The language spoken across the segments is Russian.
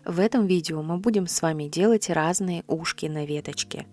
В этом видео мы будем с вами делать разные ушки на веточке.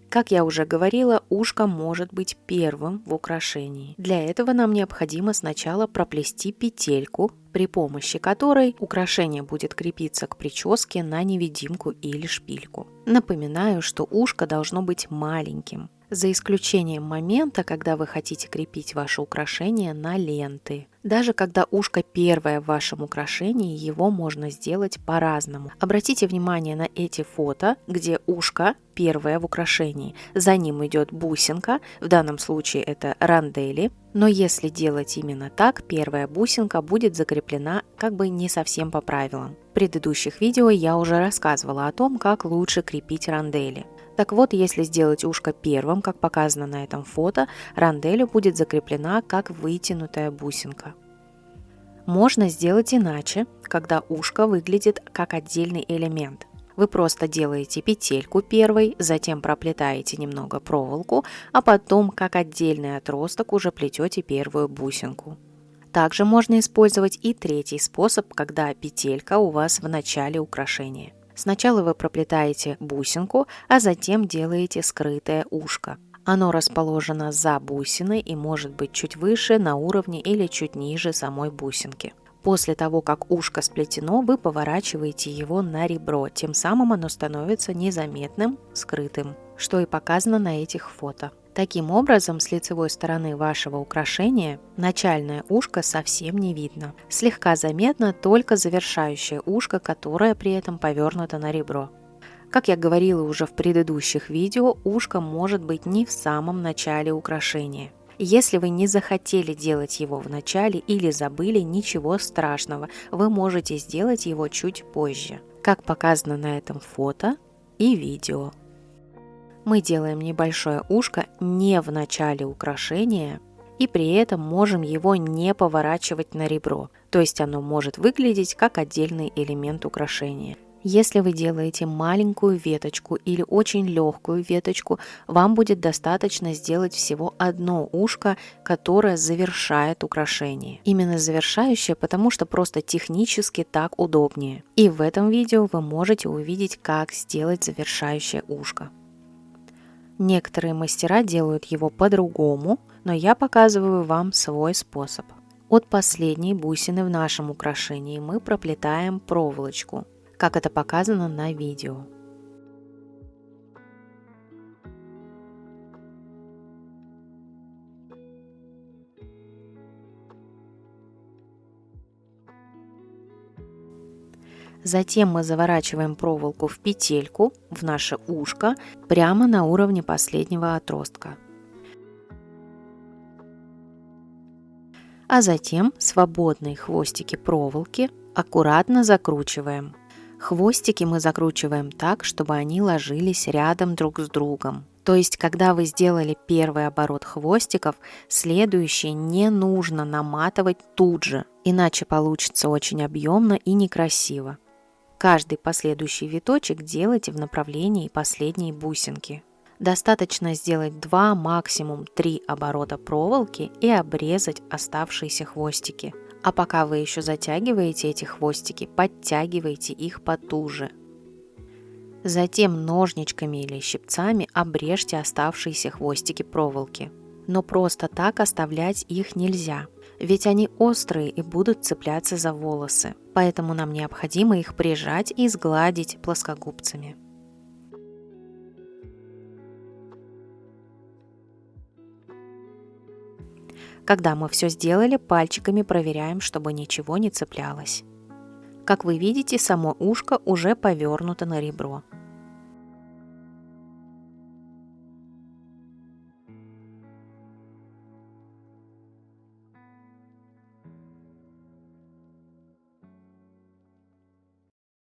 Как я уже говорила, ушко может быть первым в украшении. Для этого нам необходимо сначала проплести петельку, при помощи которой украшение будет крепиться к прическе на невидимку или шпильку. Напоминаю, что ушко должно быть маленьким, за исключением момента, когда вы хотите крепить ваше украшение на ленты. Даже когда ушко первое в вашем украшении, его можно сделать по-разному. Обратите внимание на эти фото, где ушко первое в украшении. За ним идет бусинка, в данном случае это рандели. Но если делать именно так, первая бусинка будет закреплена как бы не совсем по правилам. В предыдущих видео я уже рассказывала о том, как лучше крепить рандели. Так вот, если сделать ушко первым, как показано на этом фото, рандель будет закреплена как вытянутая бусинка. Можно сделать иначе, когда ушко выглядит как отдельный элемент. Вы просто делаете петельку первой, затем проплетаете немного проволоку, а потом как отдельный отросток уже плетете первую бусинку. Также можно использовать и третий способ, когда петелька у вас в начале украшения. Сначала вы проплетаете бусинку, а затем делаете скрытое ушко. Оно расположено за бусиной и может быть чуть выше, на уровне или чуть ниже самой бусинки. После того, как ушко сплетено, вы поворачиваете его на ребро, тем самым оно становится незаметным, скрытым, что и показано на этих фото. Таким образом, с лицевой стороны вашего украшения начальное ушко совсем не видно. Слегка заметно только завершающее ушко, которое при этом повернуто на ребро. Как я говорила уже в предыдущих видео, ушко может быть не в самом начале украшения. Если вы не захотели делать его в начале или забыли, ничего страшного, вы можете сделать его чуть позже, как показано на этом фото и видео. Мы делаем небольшое ушко не в начале украшения и при этом можем его не поворачивать на ребро, то есть оно может выглядеть как отдельный элемент украшения. Если вы делаете маленькую веточку или очень легкую веточку, вам будет достаточно сделать всего одно ушко, которое завершает украшение. Именно завершающее, потому что просто технически так удобнее. И в этом видео вы можете увидеть, как сделать завершающее ушко. Некоторые мастера делают его по-другому, но я показываю вам свой способ. От последней бусины в нашем украшении мы проплетаем проволочку, как это показано на видео. Затем мы заворачиваем проволоку в петельку в наше ушко прямо на уровне последнего отростка. А затем свободные хвостики проволоки аккуратно закручиваем. Хвостики мы закручиваем так, чтобы они ложились рядом друг с другом. То есть, когда вы сделали первый оборот хвостиков, следующий не нужно наматывать тут же, иначе получится очень объемно и некрасиво. Каждый последующий виточек делайте в направлении последней бусинки. Достаточно сделать 2, максимум 3 оборота проволоки и обрезать оставшиеся хвостики. А пока вы еще затягиваете эти хвостики, подтягивайте их потуже. Затем ножничками или щипцами обрежьте оставшиеся хвостики проволоки. Но просто так оставлять их нельзя, ведь они острые и будут цепляться за волосы, поэтому нам необходимо их прижать и сгладить плоскогубцами. Когда мы все сделали, пальчиками проверяем, чтобы ничего не цеплялось. Как вы видите, само ушко уже повернуто на ребро.